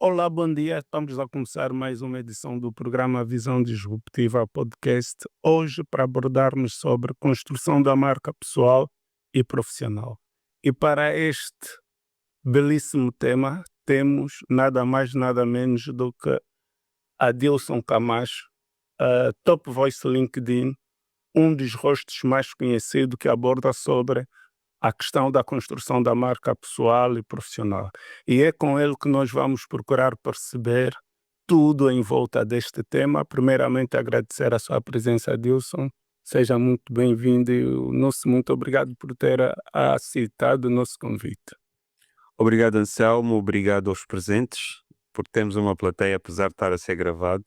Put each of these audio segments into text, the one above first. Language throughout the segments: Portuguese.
Olá, bom dia. Estamos a começar mais uma edição do programa Visão Disruptiva Podcast. Hoje, para abordarmos sobre construção da marca pessoal e profissional. E para este belíssimo tema, temos nada mais, nada menos do que Adilson Camacho, Top Voice LinkedIn, um dos rostos mais conhecidos que aborda sobre a questão da construção da marca pessoal e profissional. E é com ele que nós vamos procurar perceber tudo em volta deste tema. Primeiramente, agradecer a sua presença, Adilson. Seja muito bem-vindo e o nosso muito obrigado por ter aceitado o nosso convite. Obrigado, Anselmo. Obrigado aos presentes, porque temos uma plateia, apesar de estar a ser gravado.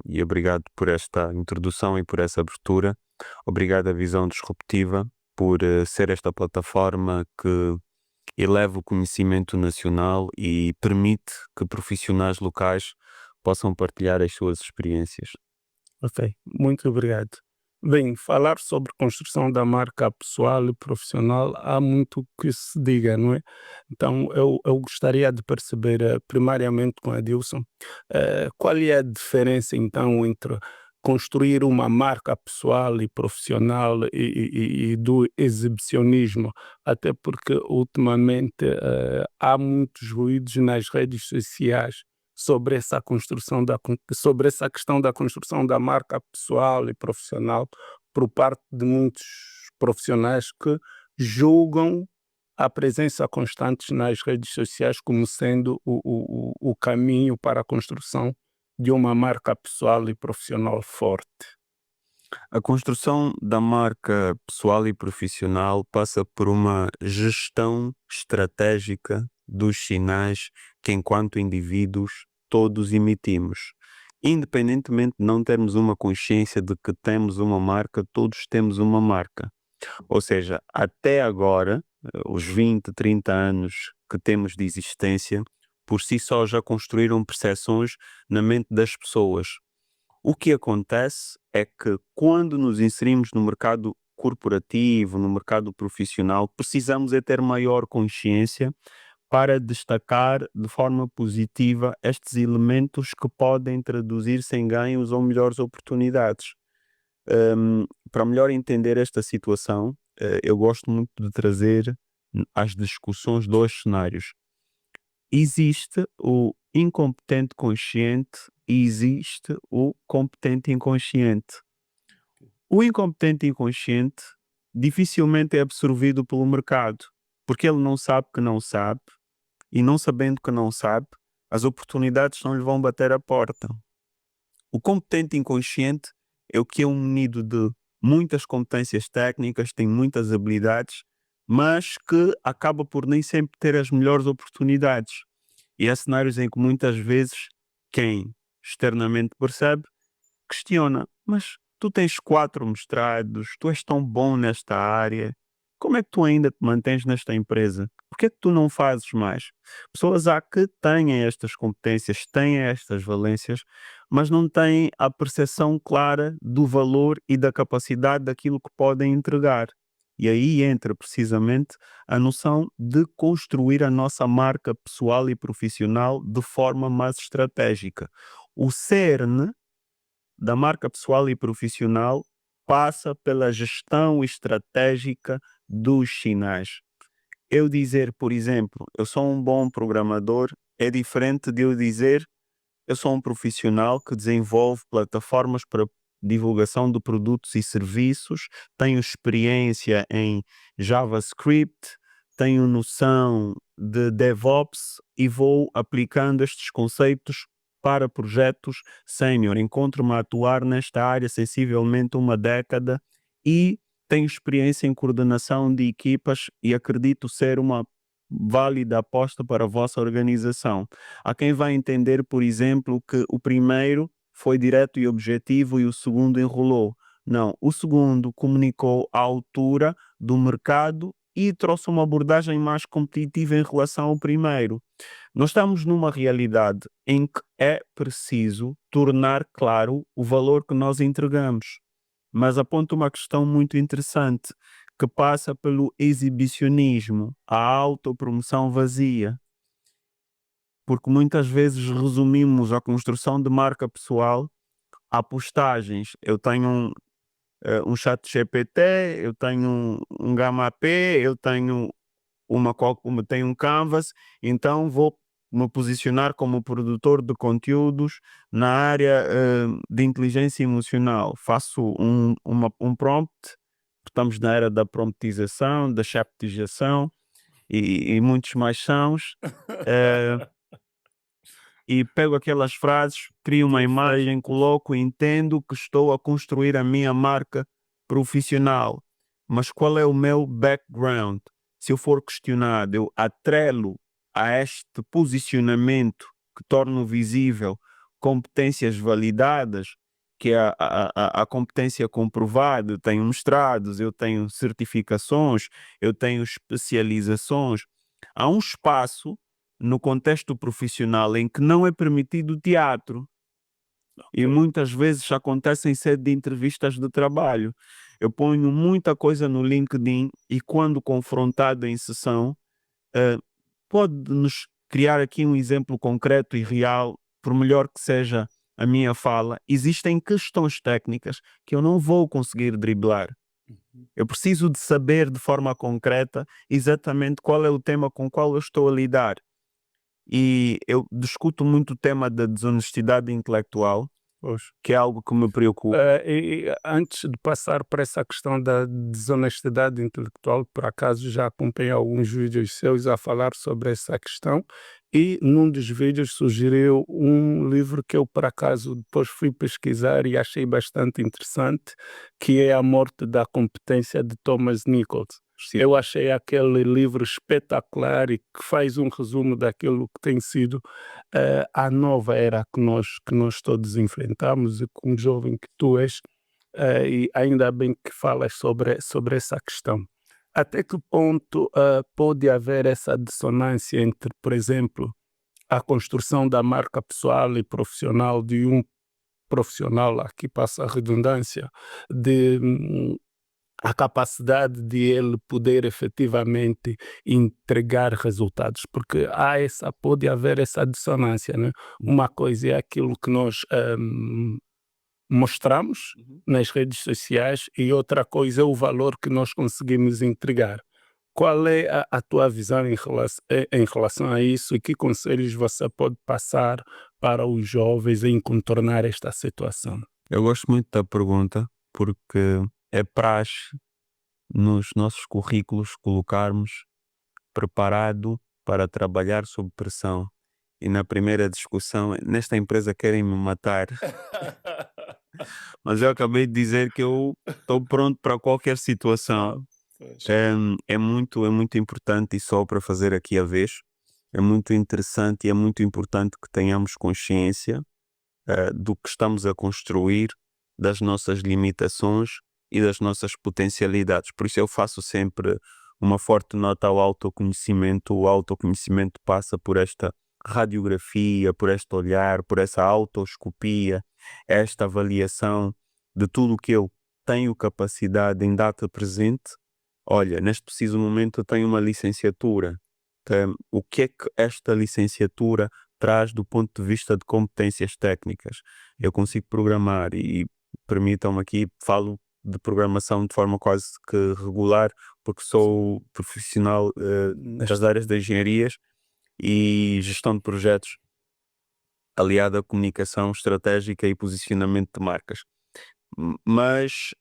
E obrigado por esta introdução e por essa abertura. Obrigado à Visão Disruptiva por ser esta plataforma que eleva o conhecimento nacional e permite que profissionais locais possam partilhar as suas experiências. Ok, muito obrigado. Bem, falar sobre construção da marca pessoal e profissional, há muito que se diga, não é? Então, eu gostaria de perceber, primariamente com a Dilson, qual é a diferença, então, entre construir uma marca pessoal e profissional e do exibicionismo, até porque, ultimamente, há muitos ruídos nas redes sociais sobre essa sobre essa questão da construção da marca pessoal e profissional por parte de muitos profissionais que julgam a presença constante nas redes sociais como sendo o caminho para a construção de uma marca pessoal e profissional forte. A construção da marca pessoal e profissional passa por uma gestão estratégica dos sinais que, enquanto indivíduos, todos emitimos. Independentemente de não termos uma consciência de que temos uma marca, todos temos uma marca. Ou seja, até agora, os 20, 30 anos que temos de existência, por si só já construíram percepções na mente das pessoas. O que acontece é que quando nos inserimos no mercado corporativo, no mercado profissional, precisamos é ter maior consciência para destacar de forma positiva estes elementos que podem traduzir-se em ganhos ou melhores oportunidades. Para melhor entender esta situação, eu gosto muito de trazer às discussões dois cenários. Existe o incompetente consciente e existe o competente inconsciente. O incompetente inconsciente dificilmente é absorvido pelo mercado, porque ele não sabe que não sabe, e não sabendo que não sabe, as oportunidades não lhe vão bater à porta. O competente inconsciente é o que é um munido de muitas competências técnicas, tem muitas habilidades, mas que acaba por nem sempre ter as melhores oportunidades. E há cenários em que muitas vezes quem externamente percebe questiona, mas tu tens 4 mestrados, tu és tão bom nesta área, como é que tu ainda te mantens nesta empresa? Por que é que tu não fazes mais? Pessoas há que têm estas competências, têm estas valências, mas não têm a percepção clara do valor e da capacidade daquilo que podem entregar. E aí entra precisamente a noção de construir a nossa marca pessoal e profissional de forma mais estratégica. O cerne da marca pessoal e profissional passa pela gestão estratégica dos sinais. Eu dizer, por exemplo, eu sou um bom programador, é diferente de eu dizer eu sou um profissional que desenvolve plataformas para divulgação de produtos e serviços, tenho experiência em JavaScript, tenho noção de DevOps e vou aplicando estes conceitos para projetos sénior. Encontro-me a atuar nesta área sensivelmente uma década e tenho experiência em coordenação de equipas e acredito ser uma válida aposta para a vossa organização. Há quem vai entender, por exemplo, que o primeiro foi direto e objetivo e o segundo enrolou. Não, o segundo comunicou à altura do mercado e trouxe uma abordagem mais competitiva em relação ao primeiro. Nós estamos numa realidade em que é preciso tornar claro o valor que nós entregamos, mas aponta uma questão muito interessante que passa pelo exibicionismo, a autopromoção vazia. porque muitas vezes resumimos a construção de marca pessoal a postagens. Eu tenho um chat GPT, eu tenho um Gama AP, eu tenho tenho um Canvas, então vou me posicionar como produtor de conteúdos na área de inteligência emocional. Faço um prompt, estamos na era da promptização, da chaptização e muitos mais sãos. E pego aquelas frases, crio uma imagem, coloco e entendo que estou a construir a minha marca profissional. Mas qual é o meu background? Se eu for questionado, eu atrelo a este posicionamento que torno visível competências validadas, que é a competência comprovada. Eu tenho mestrados, eu tenho certificações, eu tenho especializações. Há um espaço no contexto profissional em que não é permitido teatro e muitas vezes acontece em sede de entrevistas de trabalho. Eu ponho muita coisa no LinkedIn e quando confrontado em sessão, eh, pode-nos criar aqui um exemplo concreto e real, por melhor que seja a minha fala, existem questões técnicas que eu não vou conseguir driblar. Eu preciso de saber de forma concreta exatamente qual é o tema com qual eu estou a lidar. E eu discuto muito o tema da desonestidade intelectual, Pois. que é algo que me preocupa. E antes de passar para essa questão da desonestidade intelectual, por acaso já acompanhei alguns vídeos seus a falar sobre essa questão e num dos vídeos sugeriu um livro que eu por acaso depois fui pesquisar e achei bastante interessante, que é A Morte da Competência de Thomas Nichols. Sim. Eu achei aquele livro espetacular e que faz um resumo daquilo que tem sido a nova era que nós todos enfrentamos e com o jovem que tu és, e ainda bem que falas sobre essa questão. Até que ponto pode haver essa dissonância entre, por exemplo, a construção da marca pessoal e profissional de um profissional, aqui passa a redundância, de a capacidade de ele poder efetivamente entregar resultados, porque pode haver essa dissonância, né? Uma coisa é aquilo que nós mostramos nas redes sociais e outra coisa é o valor que nós conseguimos entregar. Qual é a tua visão em relação a isso e que conselhos você pode passar para os jovens em contornar esta situação? Eu gosto muito da pergunta porque é praxe nos nossos currículos colocarmos preparado para trabalhar sob pressão. E na primeira discussão, nesta empresa querem me matar, mas eu acabei de dizer que eu estou pronto para qualquer situação. Pois. É muito importante, e só para fazer aqui a vez, é muito interessante e é muito importante que tenhamos consciência do que estamos a construir, das nossas limitações e das nossas potencialidades. Por isso eu faço sempre uma forte nota ao autoconhecimento. O autoconhecimento passa por esta radiografia, por este olhar, por essa autoscopia, esta avaliação de tudo o que eu tenho capacidade em data presente. Olha, neste preciso momento eu tenho uma licenciatura. O que é que esta licenciatura traz do ponto de vista de competências técnicas? Eu consigo programar e permitam-me aqui, falo de programação de forma quase que regular, porque sou profissional das áreas de engenharias e gestão de projetos aliada à comunicação estratégica e posicionamento de marcas. Mas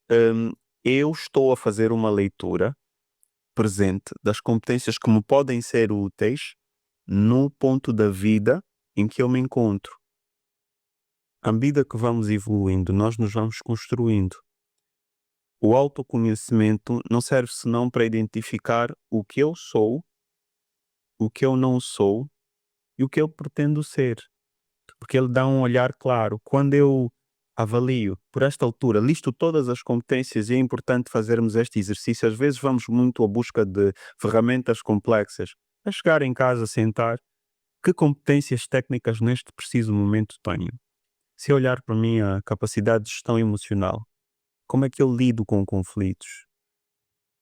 eu estou a fazer uma leitura presente das competências que me podem ser úteis no ponto da vida em que eu me encontro. À medida que vamos evoluindo, nós nos vamos construindo. O autoconhecimento não serve senão para identificar o que eu sou, o que eu não sou e o que eu pretendo ser. Porque ele dá um olhar claro. Quando eu avalio, por esta altura, listo todas as competências e é importante fazermos este exercício. Às vezes vamos muito à busca de ferramentas complexas. A chegar em casa, sentar, que competências técnicas neste preciso momento tenho? Se eu olhar para mim a capacidade de gestão emocional, como é que eu lido com conflitos?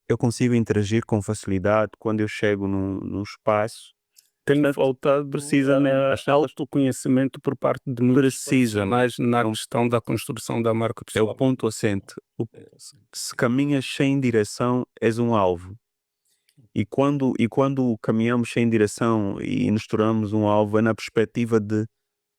Eu consigo interagir com facilidade quando eu chego num espaço Tem Portanto, faltado precisamente, autoconhecimento por parte de muitos precisa, profissionais na não questão da construção da marca é o pessoal. ponto assente. Se caminhas sem direção, és um alvo. E quando caminhamos sem direção e nos tornamos um alvo, é na perspectiva de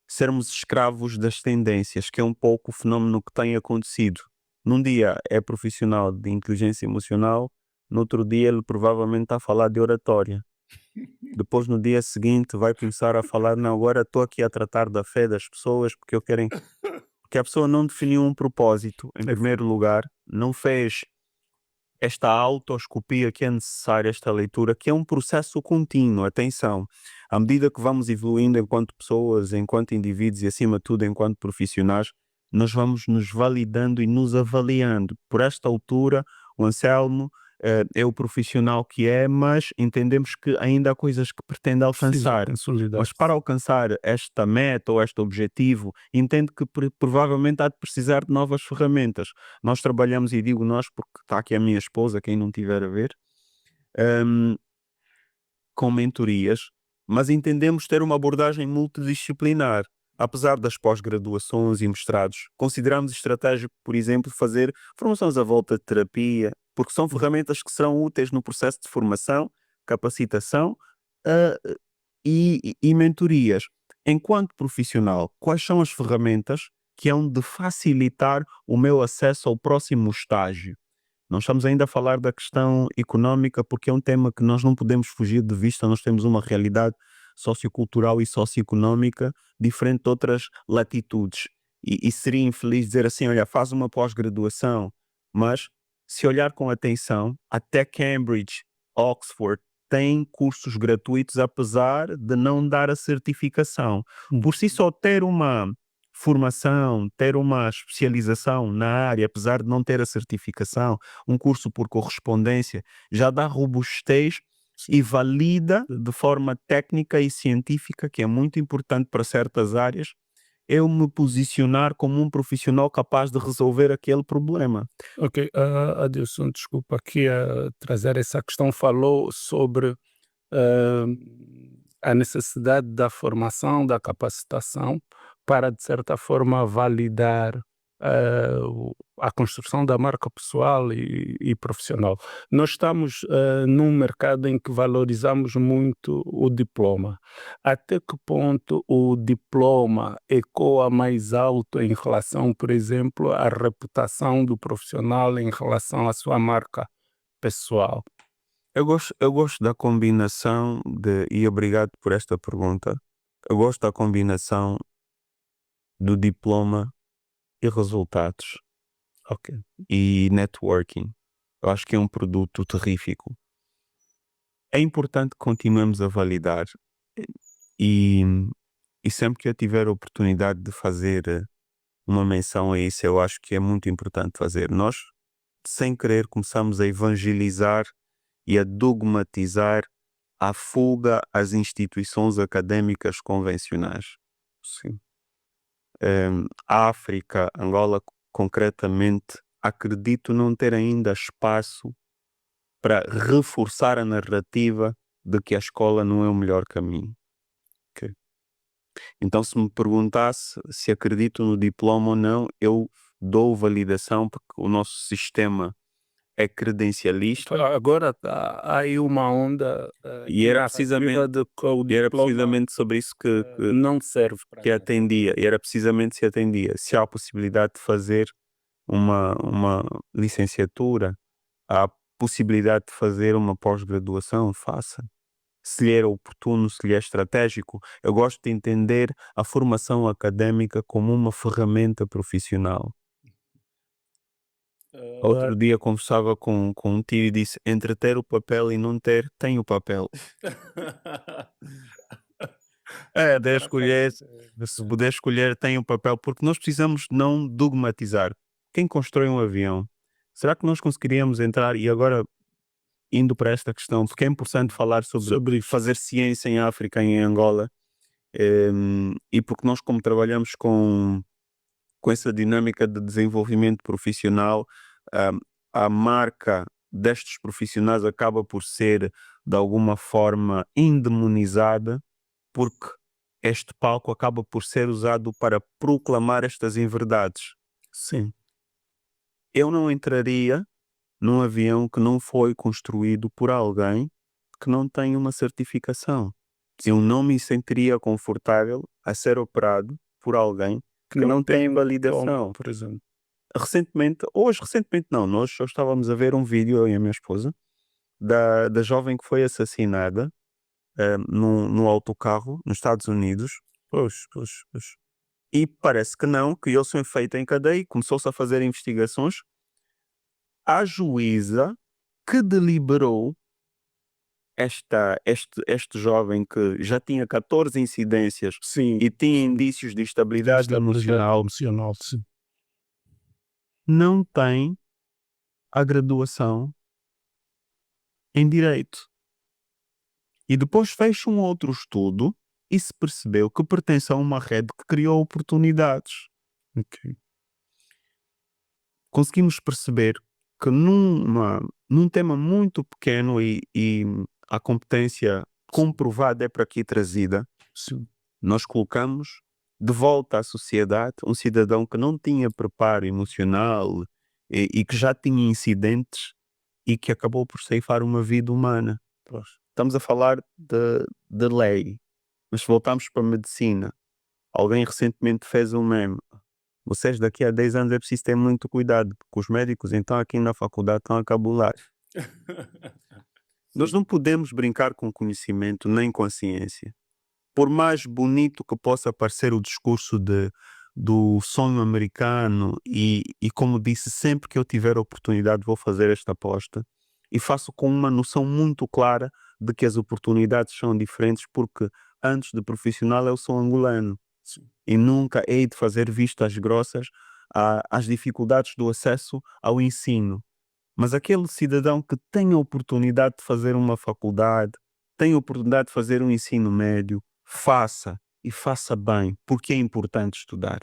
sermos escravos das tendências, que é um pouco o fenómeno que tem acontecido. Num dia é profissional de inteligência emocional, no outro dia ele provavelmente está a falar de oratória. Depois, no dia seguinte, vai começar a falar: não, agora estou aqui a tratar da fé das pessoas porque a pessoa não definiu um propósito, em primeiro lugar, não fez esta autoescopia que é necessária, esta leitura, que é um processo contínuo. Atenção, à medida que vamos evoluindo enquanto pessoas, enquanto indivíduos e, acima de tudo, enquanto profissionais, nós vamos nos validando e nos avaliando. Por esta altura, o Anselmo é o profissional que é, mas entendemos que ainda há coisas que pretende Precisa alcançar. Mas consolidar-se. para alcançar esta meta ou este objetivo, entende que provavelmente há de precisar de novas ferramentas. Nós trabalhamos, e digo nós porque está aqui a minha esposa, quem não tiver a ver, hum, com mentorias, mas entendemos ter uma abordagem multidisciplinar. Apesar das pós-graduações e mestrados, consideramos estratégico, por exemplo, fazer formações à volta de terapia, porque são ferramentas que serão úteis no processo de formação, capacitação, ah, e mentorias. Enquanto profissional, quais são as ferramentas que hão de facilitar o meu acesso ao próximo estágio? Não estamos ainda a falar da questão económica, porque é um tema que nós não podemos fugir de vista. Nós temos uma realidade sociocultural e socioeconómica diferente de outras latitudes. E seria infeliz dizer assim: olha, faz uma pós-graduação, mas se olhar com atenção, até Cambridge, Oxford, tem cursos gratuitos, apesar de não dar a certificação. Por si só, ter uma formação, ter uma especialização na área, apesar de não ter a certificação, um curso por correspondência, já dá robustez e valida de forma técnica e científica, que é muito importante para certas áreas, eu me posicionar como um profissional capaz de resolver aquele problema. Ok, Adilson, desculpa aqui trazer essa questão. Falou sobre ah, a necessidade da formação, da capacitação, para, de certa forma, validar a construção da marca pessoal e profissional. Nós estamos num mercado em que valorizamos muito o diploma. Até que ponto o diploma ecoa mais alto em relação, por exemplo, à reputação do profissional em relação à sua marca pessoal? Eu gosto da combinação e obrigado por esta pergunta. Eu gosto da combinação do diploma e resultados Ok. e networking. Eu acho que é um produto terrífico. É importante que continuemos a validar e, e sempre que eu tiver a oportunidade de fazer uma menção a isso, eu acho que é muito importante fazer. Nós, sem querer, começamos a evangelizar e a dogmatizar a fuga às instituições académicas convencionais. Sim. A África, Angola concretamente, acredito não ter ainda espaço para reforçar a narrativa de que a escola não é o melhor caminho. Ok? Então, se me perguntasse se acredito no diploma ou não, eu dou validação porque o nosso sistema é credencialista Agora há aí uma onda e era precisamente, de que o e era diploma precisamente sobre isso não serve para que nada. atendia, e era precisamente se atendia. Se há a possibilidade de fazer uma licenciatura, há a possibilidade de fazer uma pós-graduação, faça. Se lhe é oportuno, se lhe é estratégico. Eu gosto de entender a formação académica como uma ferramenta profissional. Outro dia conversava com um tio e disse: entre ter o papel e não ter, tem o papel. É, de escolher, se puder escolher, tem o papel, porque nós precisamos não dogmatizar. Quem constrói um avião, será que nós conseguiríamos entrar? E agora, indo para esta questão, porque é importante falar sobre Isso. fazer ciência em África, em Angola, e porque nós, como trabalhamos com essa dinâmica de desenvolvimento profissional, a marca destes profissionais acaba por ser de alguma forma endemonizada, porque este palco acaba por ser usado para proclamar estas inverdades. Sim, Eu não entraria num avião que não foi construído por alguém que não tem uma certificação. Eu não me sentiria confortável a ser operado por alguém que que não não tem tem um diploma, validação. por exemplo. Recentemente não, nós só estávamos a ver um vídeo, eu e a minha esposa, da jovem que foi assassinada no autocarro nos Estados Unidos, Pois, pois, pois. e parece que não, que eles são feito em cadeia e começou-se a fazer investigações. A juíza que deliberou este jovem que já tinha 14 incidências Sim, e tinha indícios de instabilidade estabilidade emocional, emocional, sim. não tem a graduação em direito. E depois fez um outro estudo e se percebeu que pertence a uma rede que criou oportunidades. Ok. Conseguimos perceber que num tema muito pequeno e a competência comprovada é para aqui trazida, Sim, nós colocamos de volta à sociedade um cidadão que não tinha preparo emocional e que já tinha incidentes e que acabou por ceifar uma vida humana. pois. Estamos a falar de lei, mas se voltarmos para a medicina, alguém recentemente fez um meme. Vocês daqui a 10 anos é preciso ter muito cuidado, porque os médicos então aqui na faculdade estão a cabular. Nós não podemos brincar com conhecimento nem com a ciência. Por mais bonito que possa parecer o discurso do sonho americano, e como disse, sempre que eu tiver a oportunidade vou fazer esta aposta, e faço com uma noção muito clara de que as oportunidades são diferentes, porque antes de profissional eu sou angolano Sim. e nunca hei de fazer vistas grossas às dificuldades do acesso ao ensino. Mas aquele cidadão que tem a oportunidade de fazer uma faculdade, tem a oportunidade de fazer um ensino médio, faça e faça bem, porque é importante estudar.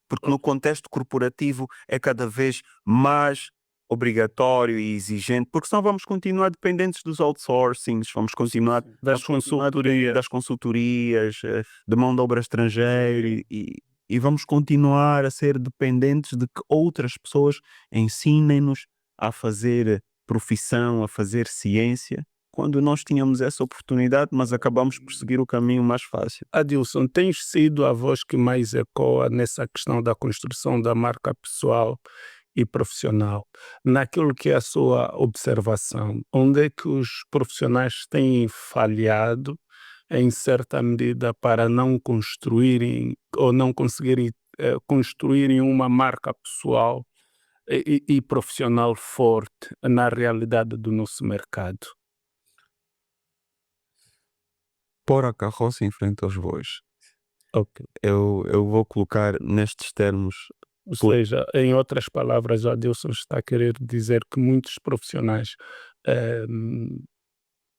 Porque no contexto corporativo é cada vez mais obrigatório e exigente, porque senão vamos continuar dependentes dos outsourcings, vamos continuar Das consultorias. das consultorias, de mão de obra estrangeira e vamos continuar a ser dependentes de que outras pessoas ensinem-nos a fazer profissão, a fazer ciência, quando nós tínhamos essa oportunidade, mas acabamos por seguir o caminho mais fácil. Adilson, tens sido a voz que mais ecoa nessa questão da construção da marca pessoal e profissional. Naquilo que é a sua observação, onde é que os profissionais têm falhado, em certa medida, para não construírem ou não conseguirem construírem uma marca pessoal e profissional forte na realidade do nosso mercado? Pôr a carroça em frente aos bois. Ok. Eu vou colocar nestes termos. Ou seja, em outras palavras, o Adilson está a querer dizer que muitos profissionais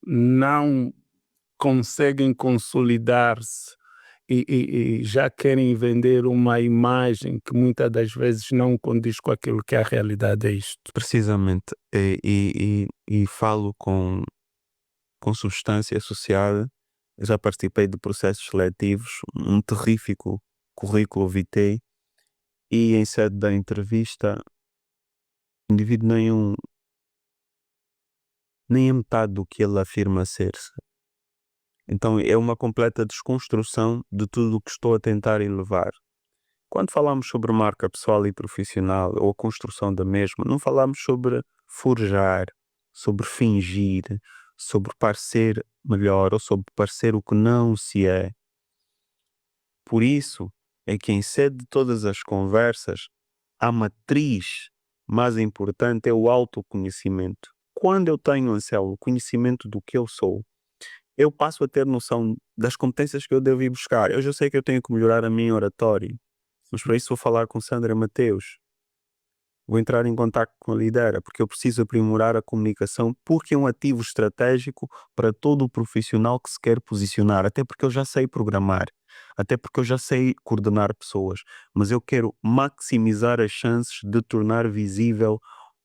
não conseguem consolidar-se e já querem vender uma imagem que muitas das vezes não condiz com aquilo que a realidade é isto. Precisamente, e falo com substância associada. Eu já participei de processos seletivos, um terrífico currículo vitae, e em sede da entrevista, o indivíduo nem é metade do que ele afirma ser-se. Então é uma completa desconstrução de tudo o que estou a tentar elevar. Quando falamos sobre marca pessoal e profissional, ou a construção da mesma, não falamos sobre forjar, sobre fingir, sobre parecer melhor ou sobre parecer o que não se é. Por isso é que em sede de todas as conversas, a matriz mais importante é o autoconhecimento. Quando eu tenho, Anselmo, o conhecimento do que eu sou, eu passo a ter noção das competências que eu devo ir buscar. Eu já sei que eu tenho que melhorar a minha oratória, mas para isso vou falar com Sandra Mateus. Vou entrar em contato com a lidera, porque eu preciso aprimorar a comunicação, porque é um ativo estratégico para todo o profissional que se quer posicionar, até porque eu já sei programar, até porque eu já sei coordenar pessoas, mas eu quero maximizar as chances de tornar visível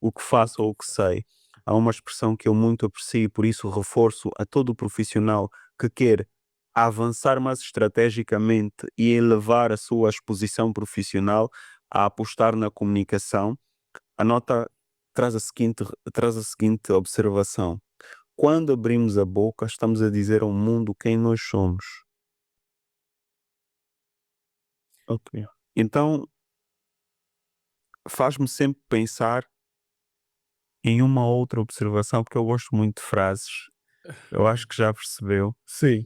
o que faço ou o que sei. Há uma expressão que eu muito aprecio, por isso reforço a todo o profissional que quer avançar mais estrategicamente e elevar a sua exposição profissional a apostar na comunicação. A nota traz a seguinte observação: quando abrimos a boca, estamos a dizer ao mundo quem nós somos. Ok. Então, faz-me sempre pensar em uma outra observação, porque eu gosto muito de frases. Eu acho que já percebeu. Sim.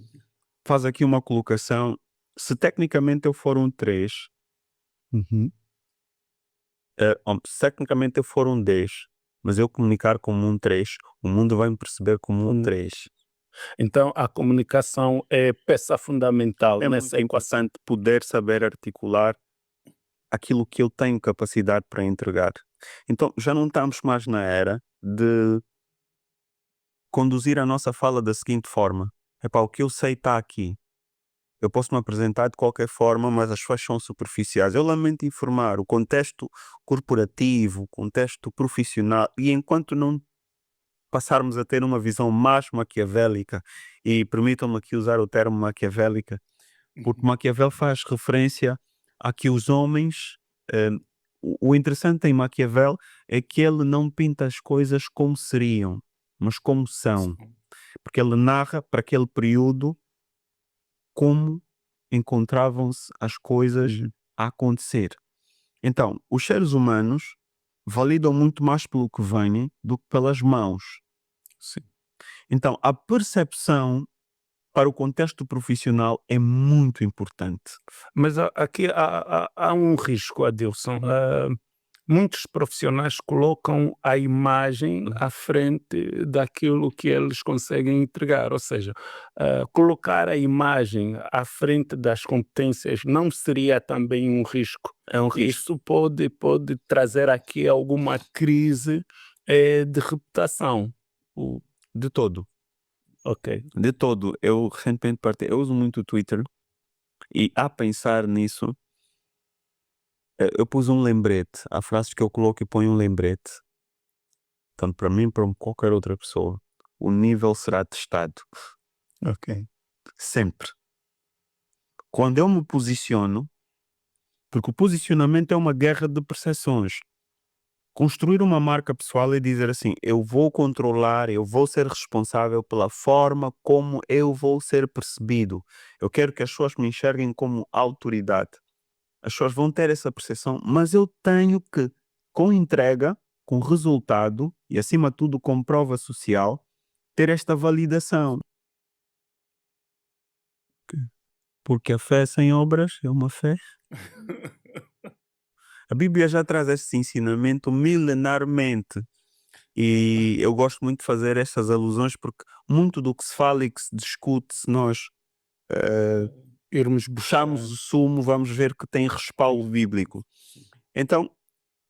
Faz aqui uma colocação. Se tecnicamente eu for um 3, Uhum. se tecnicamente eu for um 10, mas eu comunicar como um 3, o mundo vai me perceber como um Hum. 3. Então, a comunicação é peça fundamental É nessa muito equação. importante poder saber articular aquilo que eu tenho capacidade para entregar. Então, já não estamos mais na era de conduzir a nossa fala da seguinte forma: epá, o que eu sei está aqui. Eu posso me apresentar de qualquer forma, mas as faixas são superficiais. Eu lamento informar, o contexto corporativo, o contexto profissional, e enquanto não passarmos a ter uma visão mais maquiavélica, e permitam-me aqui usar o termo maquiavélica, porque Maquiavel faz referência a que os homens, eh, o interessante em Maquiavel é que ele não pinta as coisas como seriam, mas como são, porque ele narra para aquele período como encontravam-se as coisas Uhum. a acontecer. Então, os seres humanos validam muito mais pelo que vêm do que pelas mãos. Sim. Então, a percepção para o contexto profissional é muito importante. Mas aqui há um risco, Adilson. Muitos profissionais colocam a imagem à frente daquilo que eles conseguem entregar, ou seja, colocar a imagem à frente das competências não seria também um risco? É um risco Isso pode trazer aqui alguma crise, de reputação. O de todo. Ok. De todo. Eu recentemente eu uso muito o Twitter e a pensar nisso, eu pus um lembrete. Há frases que eu coloco e ponho um lembrete, tanto para mim como para qualquer outra pessoa. O nível será testado. Ok. Sempre. Quando eu me posiciono, porque o posicionamento é uma guerra de percepções. Construir uma marca pessoal é dizer assim: eu vou controlar, eu vou ser responsável pela forma como eu vou ser percebido. Eu quero que as pessoas me enxerguem como autoridade. As pessoas vão ter essa percepção, mas eu tenho que, com entrega, com resultado e, acima de tudo, com prova social, ter esta validação. Porque a fé sem obras é uma fé. A Bíblia já traz esse ensinamento milenarmente. E eu gosto muito de fazer estas alusões porque muito do que se fala e que se discute, se nós Irmos puxarmos buscar. o sumo, vamos ver que tem respaldo bíblico. Então,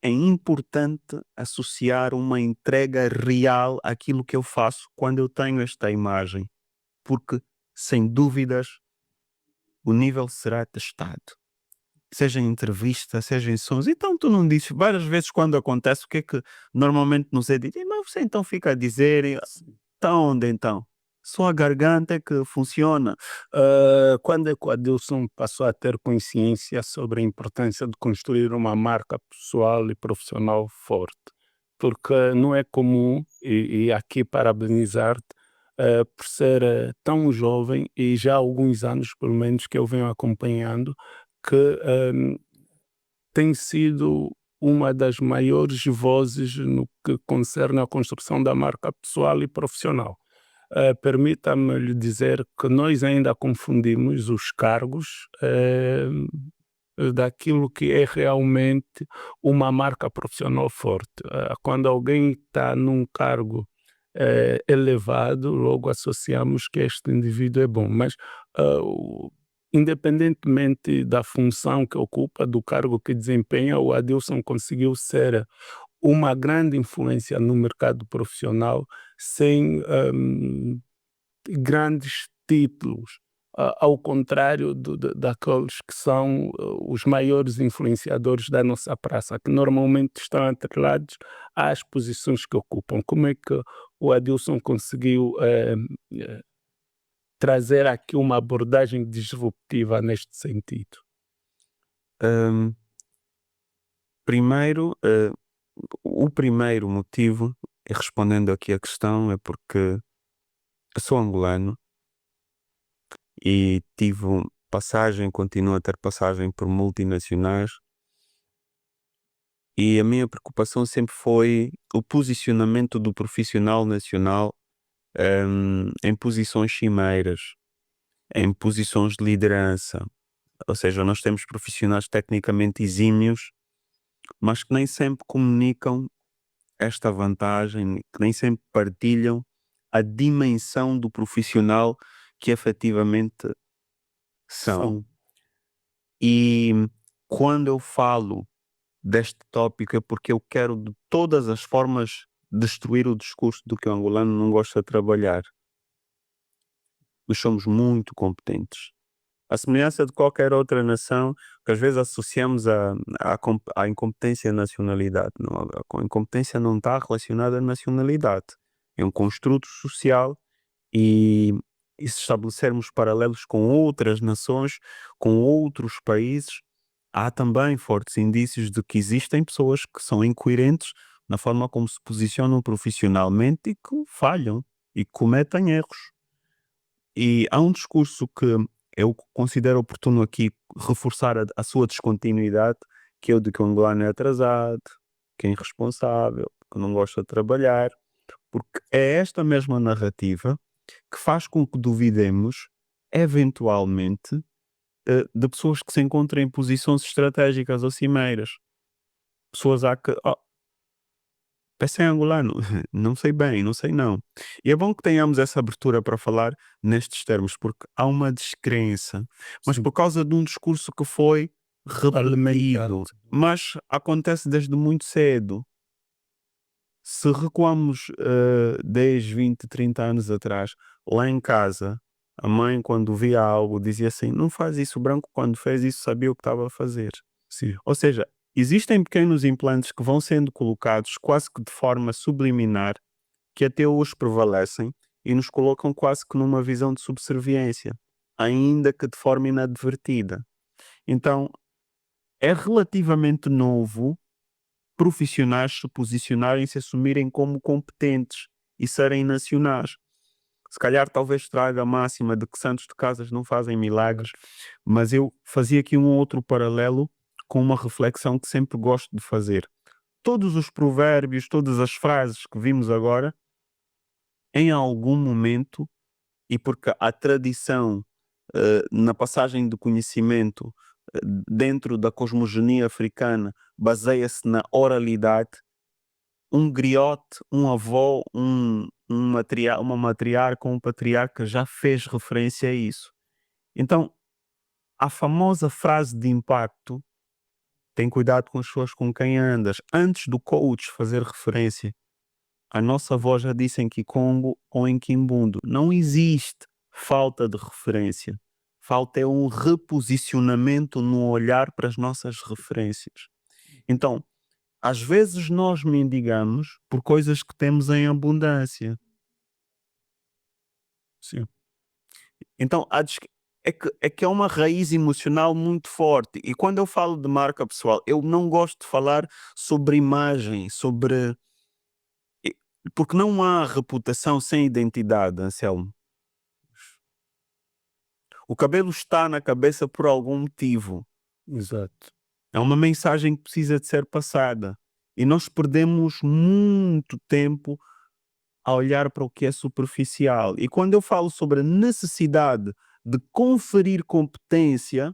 é importante associar uma entrega real àquilo que eu faço quando eu tenho esta imagem, porque, sem dúvidas, o nível será testado. Seja em entrevista, seja em sons. Então, tu não dizes, várias vezes quando acontece, o que é que normalmente nos é dito? Mas você então fica a dizer, está onde então? Só a garganta é que funciona. Quando é que o Adilson passou a ter consciência sobre a importância de construir uma marca pessoal e profissional forte? Porque não é comum, e aqui parabenizar-te, por ser tão jovem e já há alguns anos, pelo menos, que eu venho acompanhando, que tem sido uma das maiores vozes no que concerne à construção da marca pessoal e profissional. Permita-me lhe dizer que nós ainda confundimos os cargos, daquilo que é realmente uma marca profissional forte. Quando alguém está num cargo, elevado, logo associamos que este indivíduo é bom, mas, independentemente da função que ocupa, do cargo que desempenha, o Adilson conseguiu ser uma grande influência no mercado profissional sem, grandes títulos. ao contrário daqueles que são os maiores influenciadores da nossa praça, que normalmente estão atrelados às posições que ocupam. Como é que o Adilson conseguiu eh, trazer aqui uma abordagem disruptiva neste sentido? Hum, Primeiro, o primeiro motivo, e respondendo aqui a questão, é porque eu sou angolano e continuo a ter passagem por multinacionais, e a minha preocupação sempre foi o posicionamento do profissional nacional, em posições cimeiras, em posições de liderança. Ou seja, nós temos profissionais tecnicamente exímios, mas que nem sempre comunicam esta vantagem, que nem sempre partilham a dimensão do profissional que efetivamente são. São. E quando eu falo deste tópico é porque eu quero de todas as formas destruir o discurso do que o angolano não gosta de trabalhar. Nós somos muito competentes. A semelhança de qualquer outra nação, que às vezes associamos à incompetência à nacionalidade. Não, a incompetência não está relacionada à nacionalidade. É um construto social e, e se estabelecermos paralelos com outras nações, com outros países, há também fortes indícios de que existem pessoas que são incoerentes na forma como se posicionam profissionalmente e que falham e que cometem erros. E há um discurso que eu considero oportuno aqui reforçar a sua descontinuidade, que é o de que o angolano é atrasado, que é irresponsável, que não gosta de trabalhar, porque é esta mesma narrativa que faz com que duvidemos, eventualmente, de pessoas que se encontram em posições estratégicas ou cimeiras. Pessoas há que, peça em angolano, não sei bem, não sei não. E é bom que tenhamos essa abertura para falar nestes termos, porque há uma descrença, mas Sim. por causa de um discurso que foi Alimentado. repetido, mas acontece desde muito cedo. Se recuamos 10, 20, 30 anos atrás, lá em casa, a mãe, quando via algo, dizia assim: não faz isso, o branco, quando fez isso, sabia o que estava a fazer. Sim. Ou seja, existem pequenos implantes que vão sendo colocados quase que de forma subliminar, que até hoje prevalecem e nos colocam quase que numa visão de subserviência, ainda que de forma inadvertida. Então, é relativamente novo profissionais se posicionarem, se assumirem como competentes e serem nacionais. Se calhar talvez traga a máxima de que santos de casas não fazem milagres, mas eu fazia aqui um outro paralelo com uma reflexão que sempre gosto de fazer. Todos os provérbios, todas as frases que vimos agora, em algum momento, e porque a tradição na passagem do conhecimento dentro da cosmogonia africana baseia-se na oralidade, um griote, um avô, uma matriarca, um patriarca já fez referência a isso. Então, a famosa frase de impacto, tem cuidado com as pessoas com quem andas, antes do coach fazer referência, a nossa avó já disse em Kikongo ou em Kimbundo, não existe falta de referência. Falta é um reposicionamento no olhar para as nossas referências. Então, às vezes nós mendigamos por coisas que temos em abundância. Sim. Então, é que é uma raiz emocional muito forte. E quando eu falo de marca pessoal, eu não gosto de falar sobre imagem, e- porque não há reputação sem identidade, Anselmo. O cabelo está na cabeça por algum motivo. Exato. É uma mensagem que precisa de ser passada. E nós perdemos muito tempo a olhar para o que é superficial. E quando eu falo sobre a necessidade de conferir competência,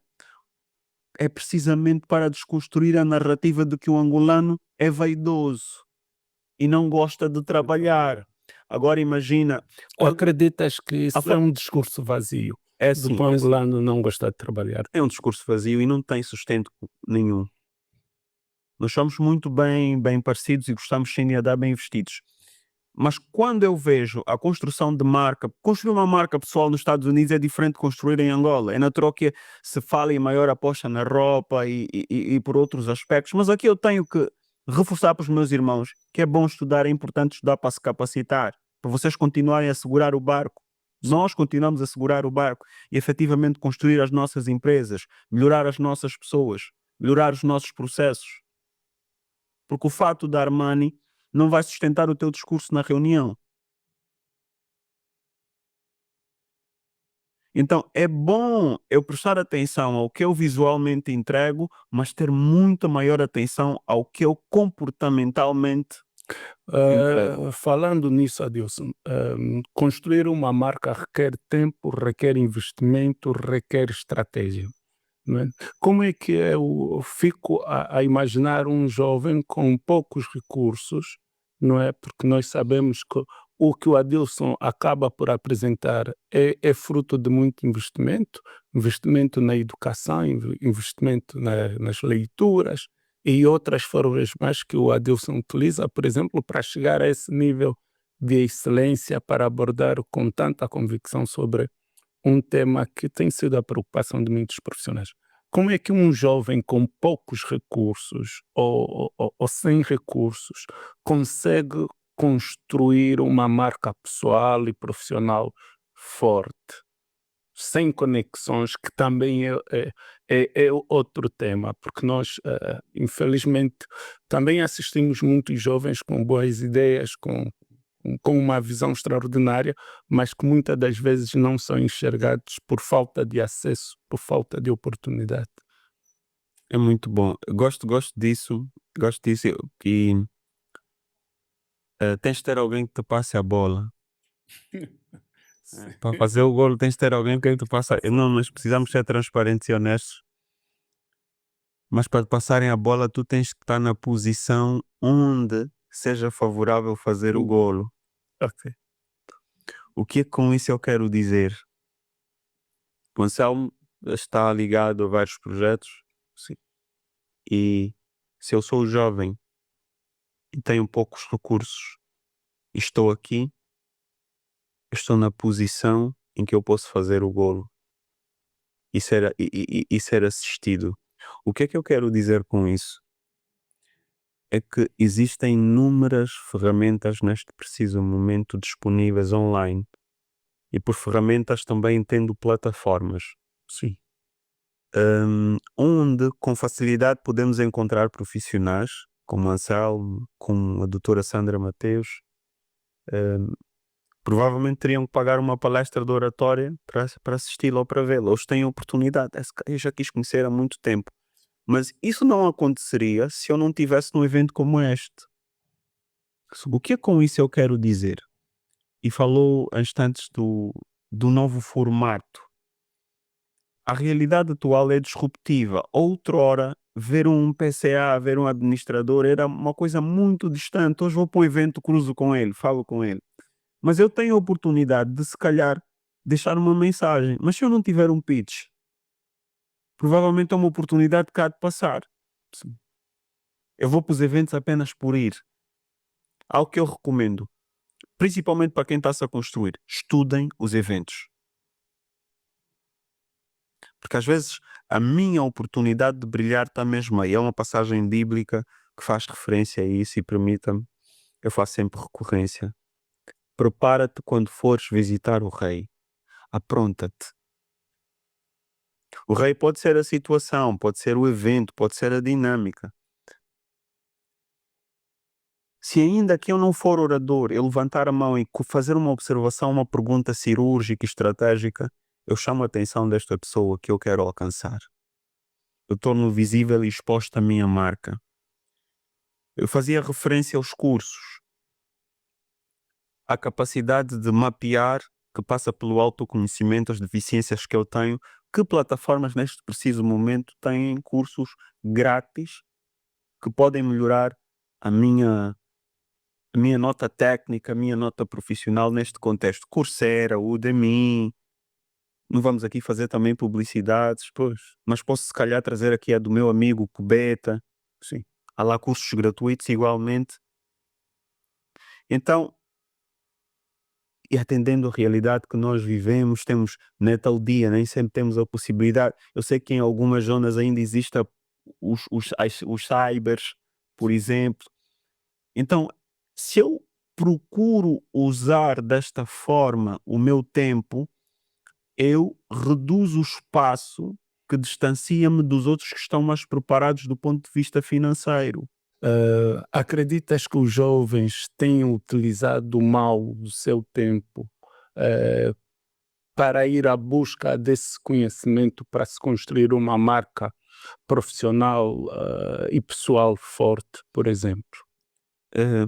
é precisamente para desconstruir a narrativa de que o angolano é vaidoso e não gosta de trabalhar. Agora imagina, Ou quando acreditas que a isso é um discurso vazio? é Do assim, angolano não gostar de trabalhar? é um discurso vazio e não tem sustento nenhum. Nós somos muito bem parecidos e gostamos sim de andar bem vestidos. Mas quando eu vejo a construção de marca, construir uma marca pessoal nos Estados Unidos é diferente de construir em Angola. É natural que se fale em maior aposta na roupa e por outros aspectos, mas aqui eu tenho que reforçar para os meus irmãos que é bom estudar, é importante estudar para se capacitar, para vocês continuarem a segurar o barco. Sim. Nós continuamos a segurar o barco e efetivamente construir as nossas empresas, melhorar as nossas pessoas, melhorar os nossos processos. Porque o fato da Armani não vai sustentar o teu discurso na reunião. Então é bom eu prestar atenção ao que eu visualmente entrego, mas ter muita maior atenção ao que eu comportamentalmente entrego. Falando nisso, Adilson, construir uma marca requer tempo, requer investimento, requer estratégia, não é? Como é que eu fico a imaginar um jovem com poucos recursos, não é? Porque nós sabemos que o Adilson acaba por apresentar é fruto de muito investimento, investimento na educação, investimento nas leituras e outras formas mais que o Adilson utiliza, por exemplo, para chegar a esse nível de excelência, para abordar com tanta convicção sobre um tema que tem sido a preocupação de muitos profissionais. Como é que um jovem com poucos recursos ou sem recursos consegue construir uma marca pessoal e profissional forte, sem conexões, que também é outro tema, porque nós, infelizmente, também assistimos muitos jovens com boas ideias, com uma visão extraordinária, mas que muitas das vezes não são enxergados por falta de acesso, por falta de oportunidade. É muito bom. Eu gosto disso, e tens de ter alguém que te passe a bola. Sim. Para fazer o golo tens de ter alguém que te passa. Não, mas precisamos ser transparentes e honestos. Mas para te passarem a bola, tu tens que estar na posição onde seja favorável fazer o golo. Ok. O que é que com isso eu quero dizer? O Anselmo está ligado a vários projetos. Sim. E se eu sou jovem e tenho poucos recursos e estou aqui, eu estou na posição em que eu posso fazer o golo e ser assistido. O que é que eu quero dizer com isso? É que existem inúmeras ferramentas neste preciso momento disponíveis online, e por ferramentas também entendo plataformas, Sim. onde com facilidade podemos encontrar profissionais como Anselmo, como a doutora Sandra Mateus. Provavelmente teriam que pagar uma palestra de oratória para assisti-la ou para vê-la. Hoje têm oportunidade. Eu já quis conhecer há muito tempo. Mas isso não aconteceria se eu não estivesse num evento como este. O que é com isso eu quero dizer? E falou antes do novo formato. A realidade atual é disruptiva. Outrora, ver um PCA, ver um administrador era uma coisa muito distante. Hoje vou para um evento, cruzo com ele, falo com ele. Mas eu tenho a oportunidade de, se calhar, deixar uma mensagem. Mas se eu não tiver um pitch, provavelmente é uma oportunidade que há de passar. Sim. Eu vou para os eventos apenas por ir. Algo que eu recomendo, principalmente para quem está-se a construir: estudem os eventos. Porque às vezes a minha oportunidade de brilhar está mesmo aí. É uma passagem bíblica que faz referência a isso, e permita-me, eu faço sempre recorrência. Prepara-te quando fores visitar o rei. Apronta-te. O rei pode ser a situação, pode ser o evento, pode ser a dinâmica. Se ainda que eu não for orador, eu levantar a mão e fazer uma observação, uma pergunta cirúrgica e estratégica, eu chamo a atenção desta pessoa que eu quero alcançar. Eu torno visível e exposta a minha marca. Eu fazia referência aos cursos, à capacidade de mapear, que passa pelo autoconhecimento, as deficiências que eu tenho. Que plataformas neste preciso momento têm cursos grátis que podem melhorar a minha nota técnica, a minha nota profissional neste contexto? Coursera, Udemy. Não vamos aqui fazer também publicidades, Pois. mas posso se calhar trazer aqui a do meu amigo Cubeta. Sim. Há lá cursos gratuitos igualmente. Então, e atendendo a realidade que nós vivemos, temos naquele dia, nem sempre temos a possibilidade. Eu sei que em algumas zonas ainda existem os cybers, por exemplo. Então, se eu procuro usar desta forma o meu tempo, eu reduzo o espaço que distancia-me dos outros que estão mais preparados do ponto de vista financeiro. Acreditas que os jovens têm utilizado mal o seu tempo eh, para ir à busca desse conhecimento para se construir uma marca profissional e pessoal forte, por exemplo? Eh,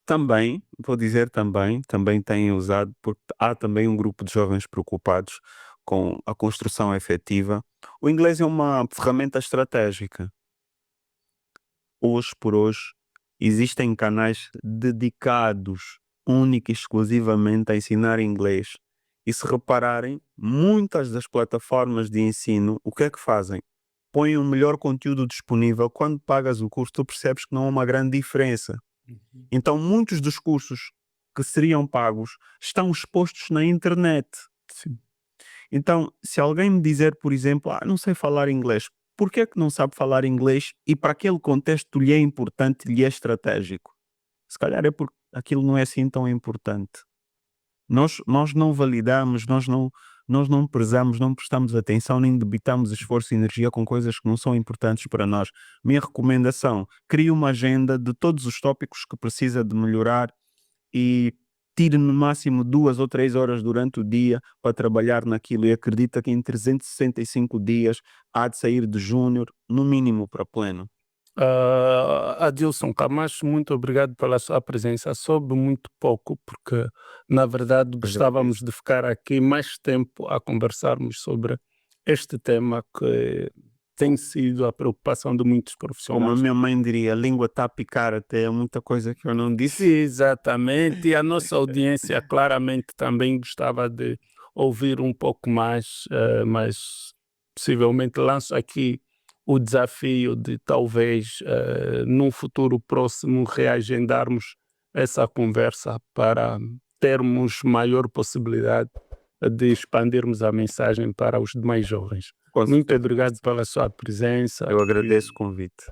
Também, vou dizer também têm usado, porque há também um grupo de jovens preocupados com a construção efetiva. O inglês é uma ferramenta estratégica. Hoje por hoje, existem canais dedicados única e exclusivamente a ensinar inglês. E se repararem, muitas das plataformas de ensino, o que é que fazem? Põem o melhor conteúdo disponível. Quando pagas o curso, tu percebes que não há uma grande diferença. Uhum. Então, muitos dos cursos que seriam pagos estão expostos na internet. Sim. Então, se alguém me dizer, por exemplo, não sei falar inglês, por que é que não sabe falar inglês e para aquele contexto lhe é importante, lhe é estratégico? Se calhar é porque aquilo não é assim tão importante. Nós não validamos, nós não prezamos, não prestamos atenção, nem debitamos esforço e energia com coisas que não são importantes para nós. Minha recomendação, crie uma agenda de todos os tópicos que precisa de melhorar e tire no máximo 2 ou 3 horas durante o dia para trabalhar naquilo e acredita que em 365 dias há de sair de júnior, no mínimo para pleno. Adilson Camacho, muito obrigado pela sua presença. Soube muito pouco, porque, na verdade, gostávamos Agradeço. de ficar aqui mais tempo a conversarmos sobre este tema que tem sido a preocupação de muitos Como a profissionais. minha mãe diria, a língua está a picar até, é muita coisa que eu não Sim, disse. exatamente. E a nossa audiência claramente também gostava de ouvir um pouco mais, mas possivelmente lanço aqui o desafio de talvez num futuro próximo reagendarmos essa conversa para termos maior possibilidade de expandirmos a mensagem para os demais jovens. Com Muito certeza. obrigado pela sua presença. Eu agradeço o convite.